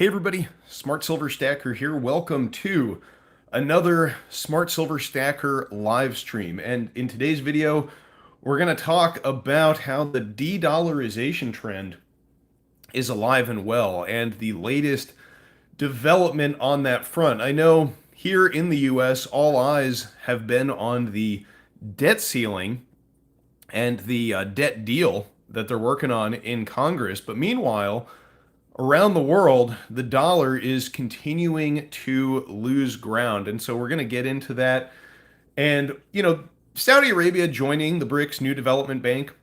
Hey everybody, Smart Silver Stacker here. Welcome to another Smart Silver Stacker live stream. And in today's video, we're going to talk about how the de-dollarization trend is alive and well and the latest development on that front. I know here in the US, all eyes have been on the debt ceiling and the debt deal that they're working on in Congress. But meanwhile, around the world, the dollar is continuing to lose ground. And so we're going to get into that. And, Saudi Arabia joining the BRICS New Development Bank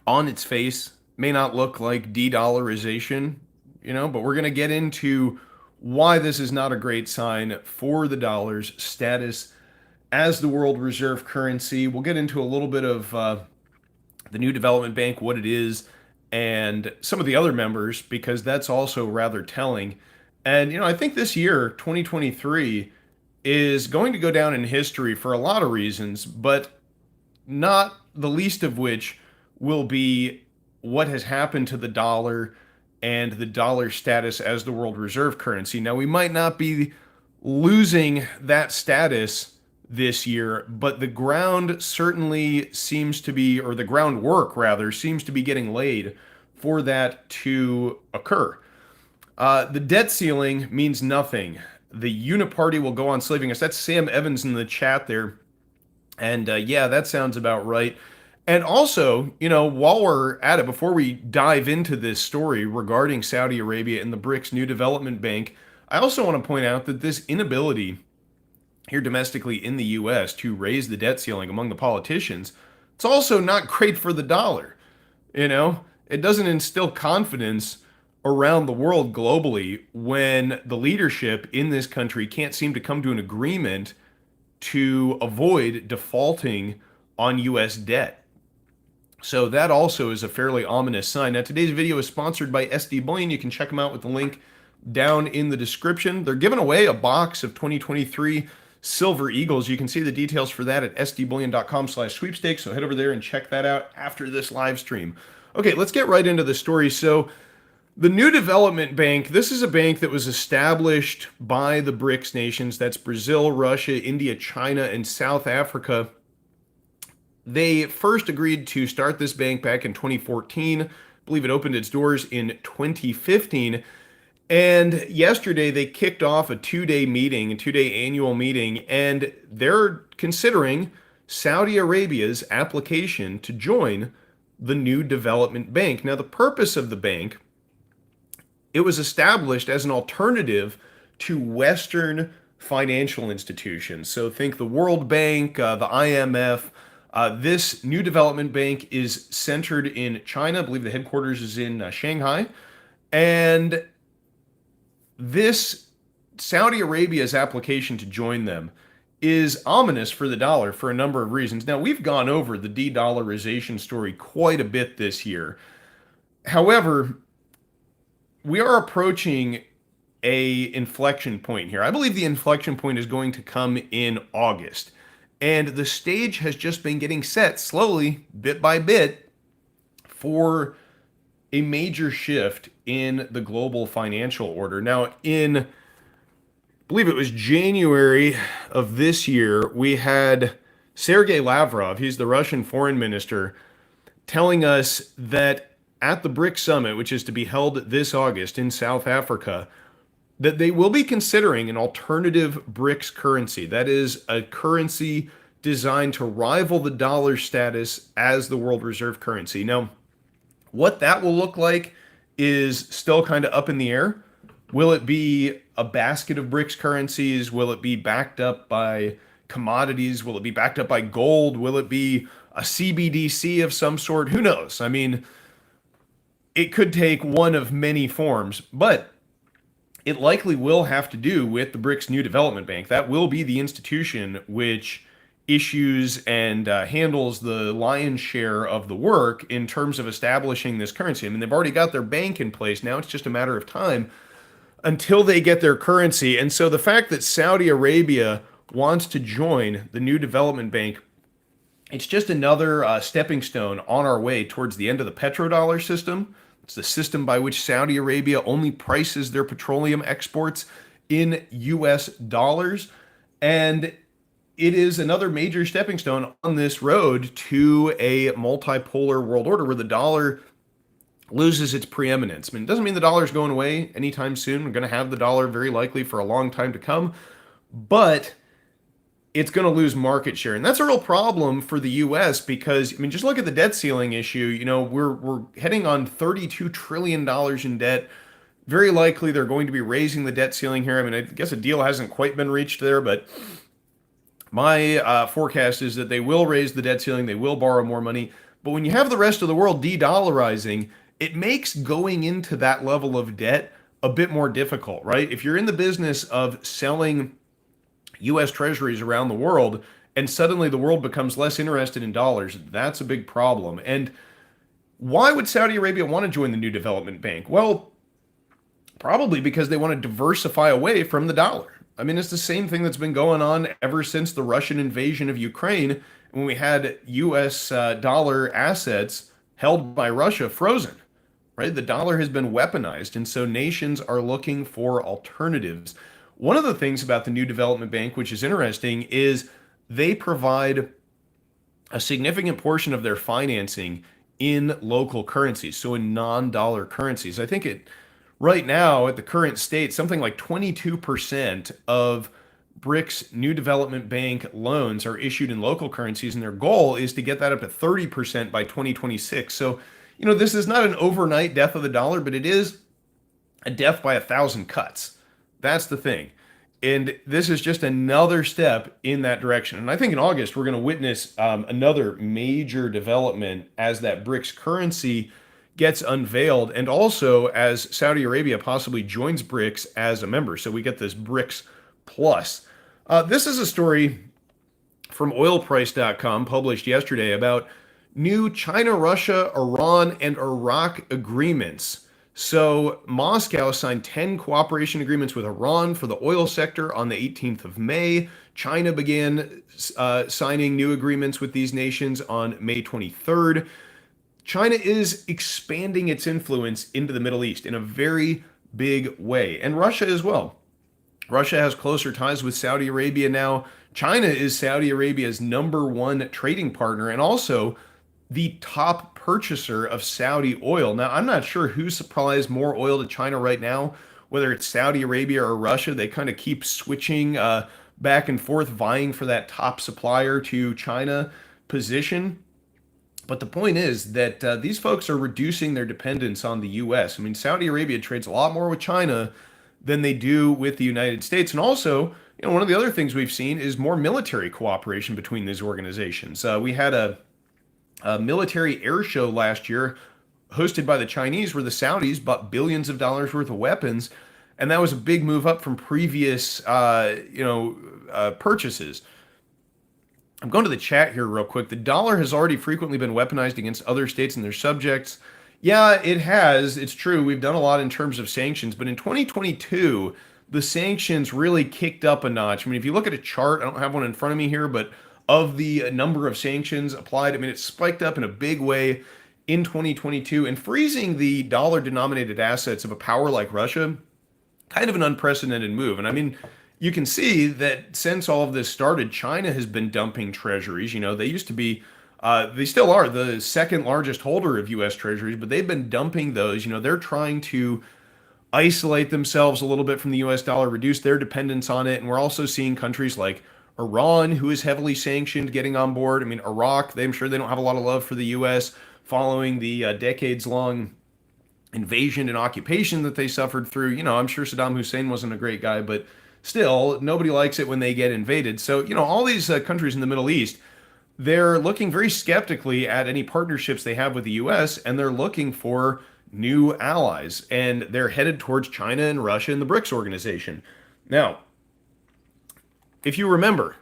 on its face may not look like de-dollarization, but we're going to get into why this is not a great sign for the dollar's status as the world reserve currency. We'll get into a little bit of the New Development Bank, what it is, and some of the other members, because that's also rather telling. And, I think this year, 2023, is going to go down in history for a lot of reasons, but not the least of which will be what has happened to the dollar and the dollar status as the world reserve currency. Now, we might not be losing that status this year, but the ground certainly seems to be, or the groundwork rather, seems to be getting laid for that to occur. The debt ceiling means nothing. The uniparty will go on slaving us. That's Sam Evans in the chat there. And yeah, that sounds about right. And also, while we're at it, before we dive into this story regarding Saudi Arabia and the BRICS New Development Bank, I also want to point out that this inability here domestically in the US to raise the debt ceiling among the politicians, it's also not great for the dollar. It doesn't instill confidence around the world globally when the leadership in this country can't seem to come to an agreement to avoid defaulting on US debt. So that also is a fairly ominous sign. Now, today's video is sponsored by SD Bullion. You can check them out with the link down in the description. They're giving away a box of 2023 Silver Eagles. You can see the details for that at sdbullion.com/sweepstakes. So head over there and check that out after this live stream. Okay, let's get right into the story. So the New Development Bank, this is a bank that was established by the BRICS nations. That's Brazil, Russia, India, China, and South Africa. They first agreed to start this bank back in 2014. I believe it opened its doors in 2015. And yesterday they kicked off a two-day annual meeting, and they're considering Saudi Arabia's application to join the New Development Bank. Now, the purpose of the bank, it was established as an alternative to Western financial institutions. So think the World Bank, the IMF. This New Development Bank is centered in China. I believe the headquarters is in Shanghai. And this Saudi Arabia's application to join them is ominous for the dollar for a number of reasons. Now, we've gone over the de-dollarization story quite a bit this year. However, we are approaching a inflection point here. I believe the inflection point is going to come in August. And the stage has just been getting set slowly, bit by bit, for a major shift in the global financial order. Now, I believe it was January of this year, we had Sergei Lavrov, he's the Russian foreign minister, telling us that at the BRICS summit, which is to be held this August in South Africa, that they will be considering an alternative BRICS currency. That is a currency designed to rival the dollar status as the world reserve currency. Now, what that will look like is still kind of up in the air. Will it be a basket of BRICS currencies? Will it be backed up by commodities? Will it be backed up by gold? Will it be a CBDC of some sort? Who knows? I mean, it could take one of many forms, but it likely will have to do with the BRICS New Development Bank. That will be the institution which issues and handles the lion's share of the work in terms of establishing this currency. I mean, they've already got their bank in place. Now it's just a matter of time until they get their currency. And so the fact that Saudi Arabia wants to join the New Development Bank, it's just another stepping stone on our way towards the end of the petrodollar system. It's the system by which Saudi Arabia only prices their petroleum exports in US dollars. And it is another major stepping stone on this road to a multipolar world order where the dollar loses its preeminence. I mean, it doesn't mean the dollar is going away anytime soon. We're going to have the dollar very likely for a long time to come, but it's going to lose market share. And that's a real problem for the US because, I mean, just look at the debt ceiling issue. You know, we're heading on $32 trillion in debt. Very likely they're going to be raising the debt ceiling here. I mean, I guess a deal hasn't quite been reached there, but my forecast is that they will raise the debt ceiling, they will borrow more money. But when you have the rest of the world de-dollarizing, it makes going into that level of debt a bit more difficult, right? If you're in the business of selling US treasuries around the world and suddenly the world becomes less interested in dollars, that's a big problem. And why would Saudi Arabia want to join the New Development Bank? Well, probably because they want to diversify away from the dollar. I mean, it's the same thing that's been going on ever since the Russian invasion of Ukraine when we had US dollar assets held by Russia frozen, right? The dollar has been weaponized, and so nations are looking for alternatives. One of the things about the New Development Bank, which is interesting, is they provide a significant portion of their financing in local currencies, so in non-dollar currencies. I think it right now at the current state, something like 22% of BRICS New Development Bank loans are issued in local currencies, and their goal is to get that up to 30% by 2026. So, you know, this is not an overnight death of the dollar, but it is a death by 1,000 cuts. That's the thing. And this is just another step in that direction. And I think in August, we're going to witness another major development as that BRICS currency gets unveiled, and also as Saudi Arabia possibly joins BRICS as a member. So we get this BRICS Plus. This is a story from oilprice.com published yesterday about new China, Russia, Iran, and Iraq agreements. So Moscow signed 10 cooperation agreements with Iran for the oil sector on the 18th of May. China began signing new agreements with these nations on May 23rd. China is expanding its influence into the Middle East in a very big way, and Russia as well. Russia has closer ties with Saudi Arabia now. China is Saudi Arabia's #1 trading partner and also the top purchaser of Saudi oil. Now, I'm not sure who supplies more oil to China right now, whether it's Saudi Arabia or Russia. They kind of keep switching back and forth, vying for that top supplier to China position. But the point is that these folks are reducing their dependence on the U.S. I mean, Saudi Arabia trades a lot more with China than they do with the United States. And also, you know, one of the other things we've seen is more military cooperation between these organizations. We had a military air show last year hosted by the Chinese where the Saudis bought billions of dollars worth of weapons. And that was a big move up from previous, purchases. I'm going to the chat here real quick. The dollar has already frequently been weaponized against other states and their subjects. Yeah, it has. It's true. We've done a lot in terms of sanctions, but in 2022, the sanctions really kicked up a notch. I mean, if you look at a chart, I don't have one in front of me here, but of the number of sanctions applied, I mean, it spiked up in a big way in 2022, and freezing the dollar denominated assets of a power like Russia, kind of an unprecedented move. And I mean, you can see that since all of this started, China has been dumping treasuries. You know, they used to be, they still are the second largest holder of U.S. treasuries, but they've been dumping those. You know, they're trying to isolate themselves a little bit from the U.S. dollar, reduce their dependence on it. And we're also seeing countries like Iran, who is heavily sanctioned, getting on board. I mean, Iraq, I'm sure they don't have a lot of love for the U.S. following the decades-long invasion and occupation that they suffered through. You know, I'm sure Saddam Hussein wasn't a great guy, but still, nobody likes it when they get invaded. So, you know, all these countries in the Middle East, they're looking very skeptically at any partnerships they have with the U.S., and they're looking for new allies, and they're headed towards China and Russia and the BRICS organization. Now, if you remember,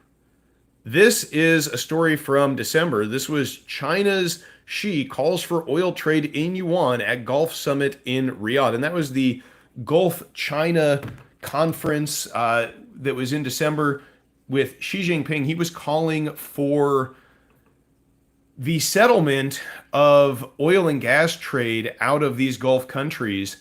this is a story from December. This was China's Xi calls for oil trade in yuan at Gulf Summit in Riyadh, and that was the Gulf China conference that was in December with Xi Jinping. He was calling for the settlement of oil and gas trade out of these Gulf countries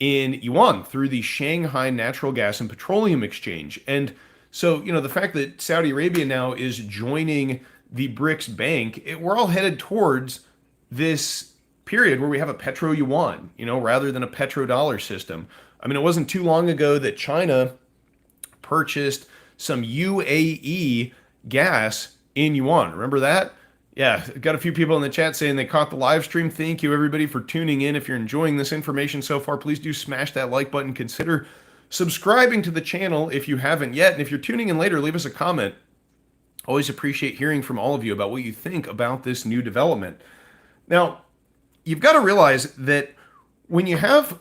in yuan through the Shanghai Natural Gas and Petroleum Exchange. And so, the fact that Saudi Arabia now is joining the BRICS Bank, we're all headed towards this period where we have a petro yuan, rather than a petrodollar system. I mean, it wasn't too long ago that China purchased some UAE gas in yuan. Remember that? Yeah, got a few people in the chat saying they caught the live stream. Thank you, everybody, for tuning in. If you're enjoying this information so far, please do smash that like button. Consider subscribing to the channel if you haven't yet. And if you're tuning in later, leave us a comment. Always appreciate hearing from all of you about what you think about this new development. Now, you've got to realize that when you have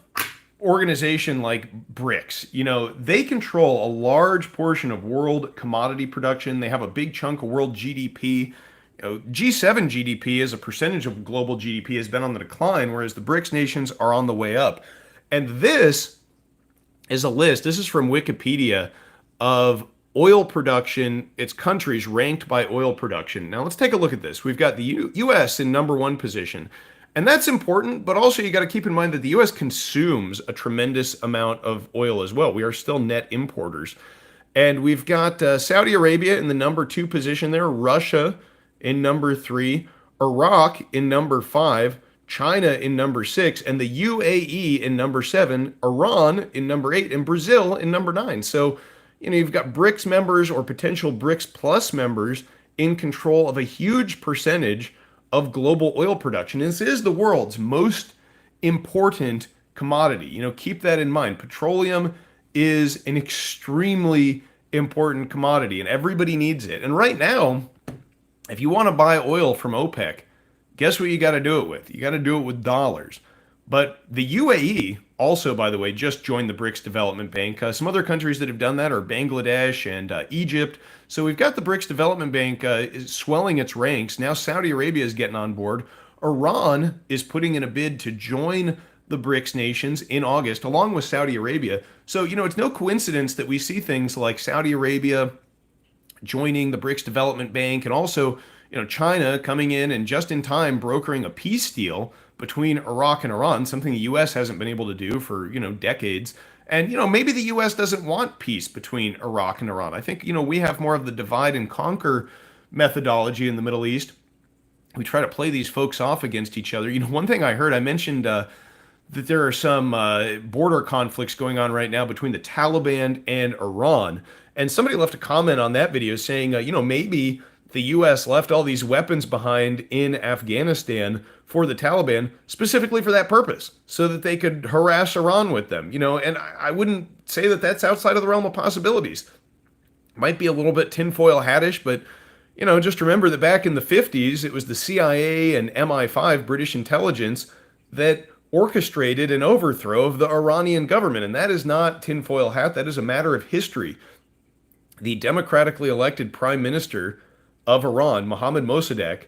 organization like BRICS, they control a large portion of world commodity production. They have a big chunk of world GDP. G7 GDP as a percentage of global GDP has been on the decline, whereas the BRICS nations are on the way up. And this is a list, this is from Wikipedia, of oil production, its countries ranked by oil production. Now let's take a look at this. We've got the US in number one position. And that's important, but also you got to keep in mind that the US consumes a tremendous amount of oil as well. We are still net importers. And we've got Saudi Arabia in the number two position there, Russia in number three, Iraq in number five, China in number six, and the UAE in number seven, Iran in number eight, and Brazil in number nine. So, you've got BRICS members or potential BRICS plus members in control of a huge percentage of global oil production. This is the world's most important commodity. Keep that in mind. Petroleum is an extremely important commodity and everybody needs it. And right now, if you want to buy oil from OPEC, guess what you got to do it with? You got to do it with dollars. But the UAE also, by the way, just joined the BRICS Development Bank. Some other countries that have done that are Bangladesh and Egypt. So we've got the BRICS Development Bank swelling its ranks. Now Saudi Arabia is getting on board. Iran is putting in a bid to join the BRICS nations in August, along with Saudi Arabia. So, it's no coincidence that we see things like Saudi Arabia joining the BRICS Development Bank, and also, China coming in and just in time brokering a peace deal between Iraq and Iran, something the U.S. hasn't been able to do for, decades. And, maybe the U.S. doesn't want peace between Iraq and Iran. I think, we have more of the divide and conquer methodology in the Middle East. We try to play these folks off against each other. One thing I heard, I mentioned that there are some border conflicts going on right now between the Taliban and Iran. And somebody left a comment on that video saying, maybe the U.S. left all these weapons behind in Afghanistan for the Taliban, specifically for that purpose, so that they could harass Iran with them. And I wouldn't say that that's outside of the realm of possibilities. Might be a little bit tinfoil hattish, but, just remember that back in the 50s, it was the CIA and MI5, British intelligence, that orchestrated an overthrow of the Iranian government. And that is not tinfoil hat. That is a matter of history. The democratically elected prime minister of Iran, Mohammad Mossadegh,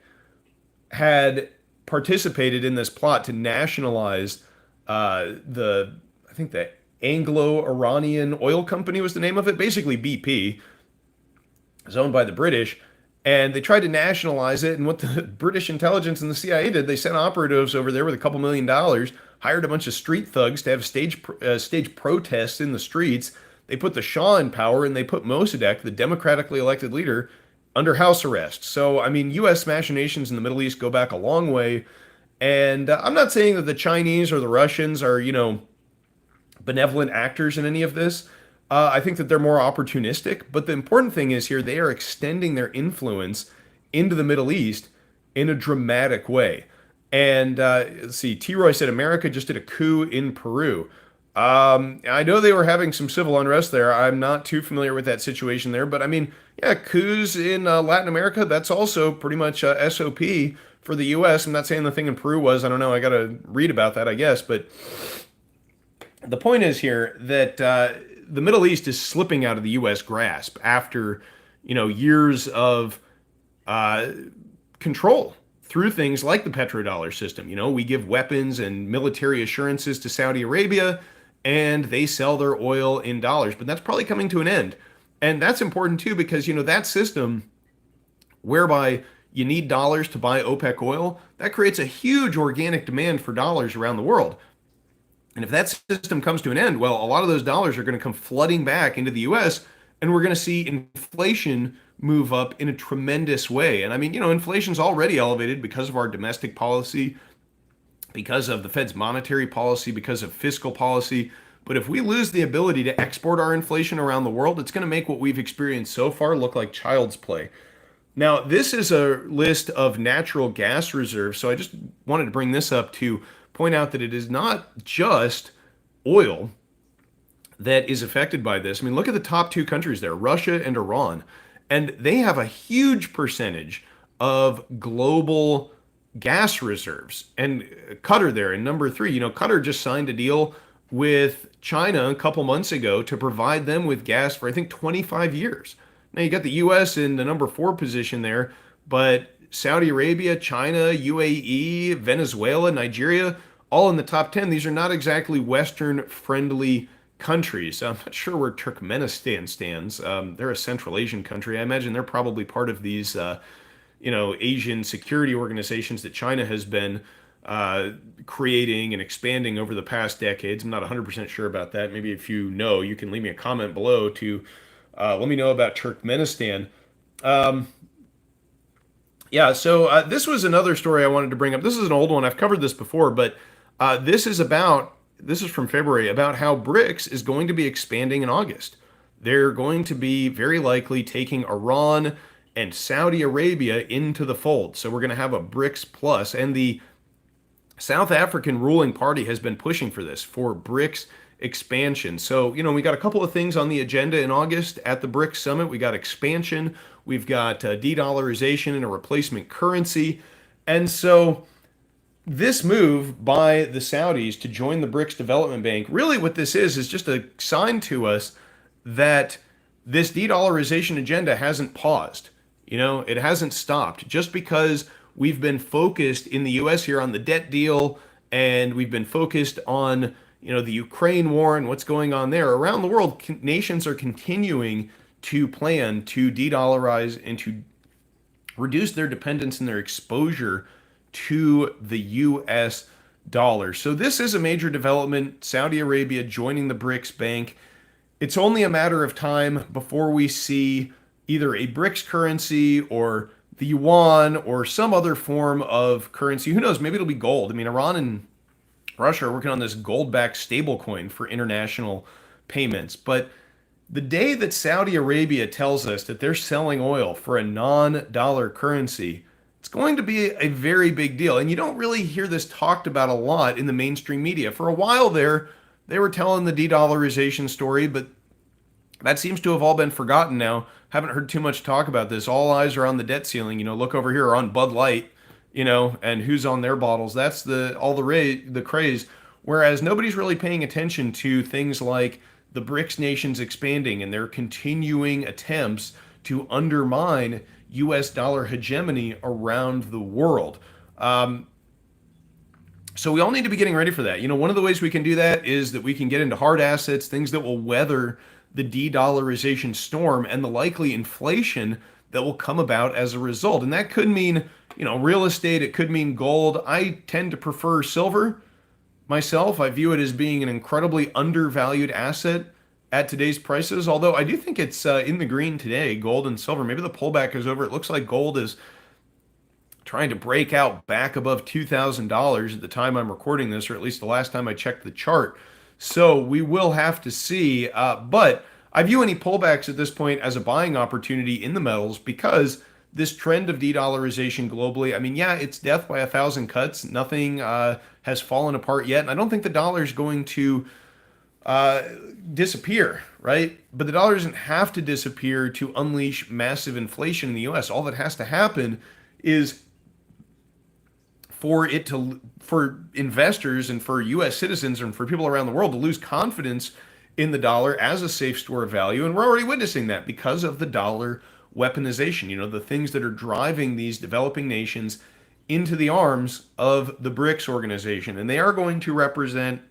had participated in this plot to nationalize I think the Anglo-Iranian Oil Company was the name of it, basically BP. It's owned by the British. And they tried to nationalize it. And what the British intelligence and the CIA did, they sent operatives over there with a couple $1 million, hired a bunch of street thugs to have stage protests in the streets. They put the Shah in power, and they put Mossadegh, the democratically elected leader, under house arrest. So, U.S. machinations in the Middle East go back a long way. And I'm not saying that the Chinese or the Russians are, benevolent actors in any of this. I think that they're more opportunistic. But the important thing is here, they are extending their influence into the Middle East in a dramatic way. And let's see, T-Roy said America just did a coup in Peru. I know they were having some civil unrest there. I'm not too familiar with that situation there, but coups in Latin America, that's also pretty much SOP for the U.S. I'm not saying the thing in Peru was, I don't know, I got to read about that, I guess, but the point is here that the Middle East is slipping out of the U.S. grasp after, years of control through things like the petrodollar system. We give weapons and military assurances to Saudi Arabia, and they sell their oil in dollars. But that's probably coming to an end. And that's important too, because, that system whereby you need dollars to buy OPEC oil. That creates a huge organic demand for dollars around the world. And if that system comes to an end, well, a lot of those dollars are going to come flooding back into the US, and we're going to see inflation move up in a tremendous way. And I mean, inflation's already elevated because of our domestic policy, because of the Fed's monetary policy, because of fiscal policy. But if we lose the ability to export our inflation around the world, it's going to make what we've experienced so far look like child's play. Now, this is a list of natural gas reserves. So I just wanted to bring this up to point out that it is not just oil that is affected by this. I mean, look at the top two countries there, Russia and Iran, and they have a huge percentage of global gas reserves. And Qatar there in number three, Qatar just signed a deal with China a couple months ago to provide them with gas for, I think, 25 years. Now you got the US in the number four position there, but Saudi Arabia, China, UAE, Venezuela, Nigeria, all in the top 10. These are not exactly Western friendly countries. I'm not sure where Turkmenistan stands. They're a Central Asian country. I imagine they're probably part of these, Asian security organizations that China has been creating and expanding over the past decades. I'm not 100% sure about that. Maybe if you know, you can leave me a comment below to let me know about Turkmenistan. Um, yeah, so this was another story I wanted to bring up. This is an old one. I've covered this before, but this is from February about how BRICS is going to be expanding in August. They're going to be very likely taking Iran and Saudi Arabia into the fold. So we're going to have a BRICS plus, and the South African ruling party has been pushing for this, for BRICS expansion. So, we got a couple of things on the agenda in August at the BRICS summit. We got expansion, we've got de-dollarization and a replacement currency. And so this move by the Saudis to join the BRICS Development Bank, really what this is just a sign to us that this de-dollarization agenda hasn't paused. It hasn't stopped. Just because we've been focused in the US here on the debt deal, and we've been focused on, the Ukraine war and what's going on there, around the world, nations are continuing to plan to de-dollarize and to reduce their dependence and their exposure to the US dollar. So this is a major development, Saudi Arabia joining the BRICS Bank. It's only a matter of time before we see either a BRICS currency or the yuan or some other form of currency. Who knows? Maybe it'll be gold. I mean, Iran and Russia are working on this gold-backed stablecoin for international payments. But the day that Saudi Arabia tells us that they're selling oil for a non-dollar currency, it's going to be a very big deal. And you don't really hear this talked about a lot in the mainstream media. For a while there, they were telling the de-dollarization story, but that seems to have all been forgotten now. Haven't heard too much talk about this. All eyes are on the debt ceiling. Look over here on Bud Light, and who's on their bottles. That's the craze. Whereas nobody's really paying attention to things like the BRICS nations expanding and their continuing attempts to undermine US dollar hegemony around the world. So we all need to be getting ready for that. One of the ways we can do that is that we can get into hard assets, things that will weather the de-dollarization storm and the likely inflation that will come about as a result. And that could mean, real estate, it could mean gold. I tend to prefer silver myself. I view it as being an incredibly undervalued asset at today's prices, although I do think it's in the green today, gold and silver. Maybe the pullback is over. It looks like gold is trying to break out back above $2,000 at the time I'm recording this, or at least the last time I checked the chart. So we will have to see. But I view any pullbacks at this point as a buying opportunity in the metals because this trend of de-dollarization globally, I mean, yeah, it's death by 1,000 cuts. Nothing has fallen apart yet. And I don't think the dollar is going to disappear, right? But the dollar doesn't have to disappear to unleash massive inflation in the US. All that has to happen is for investors and for US citizens and for people around the world to lose confidence in the dollar as a safe store of value. And we're already witnessing that because of the dollar weaponization, the things that are driving these developing nations into the arms of the BRICS organization. And they are going to represent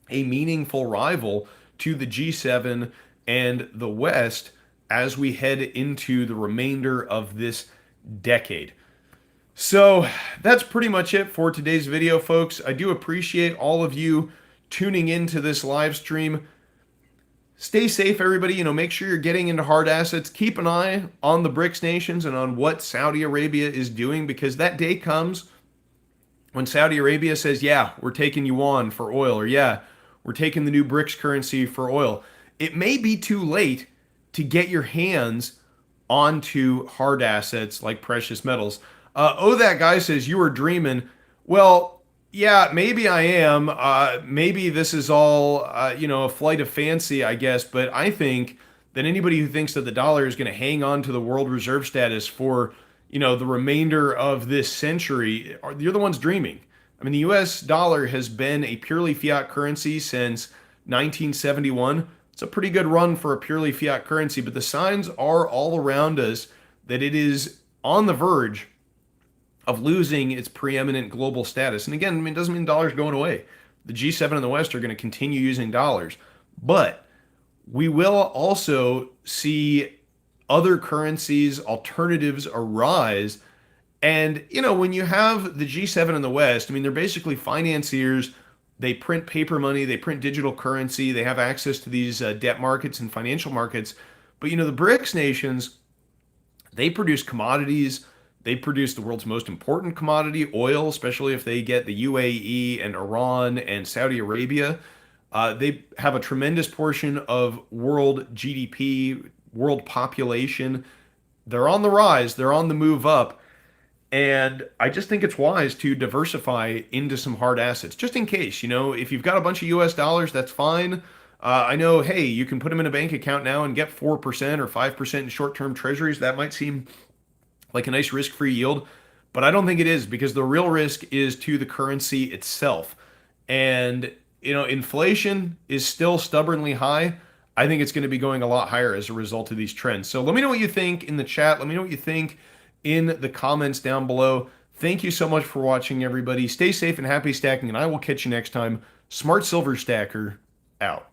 a meaningful rival to the G7 and the West as we head into the remainder of this decade. So that's pretty much it for today's video, folks. I do appreciate all of you tuning into this live stream. Stay safe, everybody. Make sure you're getting into hard assets. Keep an eye on the BRICS nations and on what Saudi Arabia is doing, because that day comes when Saudi Arabia says, yeah, we're taking yuan for oil, or yeah, we're taking the new BRICS currency for oil. It may be too late to get your hands onto hard assets like precious metals. That guy says you were dreaming. Well, yeah, maybe I am. Maybe this is all, a flight of fancy, I guess. But I think that anybody who thinks that the dollar is going to hang on to the world reserve status for, the remainder of this century, you're the ones dreaming. I mean, the US dollar has been a purely fiat currency since 1971. It's a pretty good run for a purely fiat currency, but the signs are all around us that it is on the verge of losing its preeminent global status. And again, it doesn't mean dollars going away. The G7 in the West are going to continue using dollars, but we will also see other currencies, alternatives arise. And, when you have the G7 in the West, they're basically financiers. They print paper money, they print digital currency, they have access to these debt markets and financial markets. But, the BRICS nations, they produce commodities. They produce the world's most important commodity, oil, especially if they get the UAE and Iran and Saudi Arabia. They have a tremendous portion of world GDP, world population. They're on the rise, they're on the move up. And I just think it's wise to diversify into some hard assets, just in case. If you've got a bunch of US dollars, that's fine. I know, hey, you can put them in a bank account now and get 4% or 5% in short term treasuries. That might seem like a nice risk free yield, but I don't think it is, because the real risk is to the currency itself. And, inflation is still stubbornly high. I think it's going to be going a lot higher as a result of these trends. So let me know what you think in the chat. Let me know what you think in the comments down below. Thank you so much for watching, everybody. Stay safe and happy stacking, and I will catch you next time. Smart Silver Stacker out.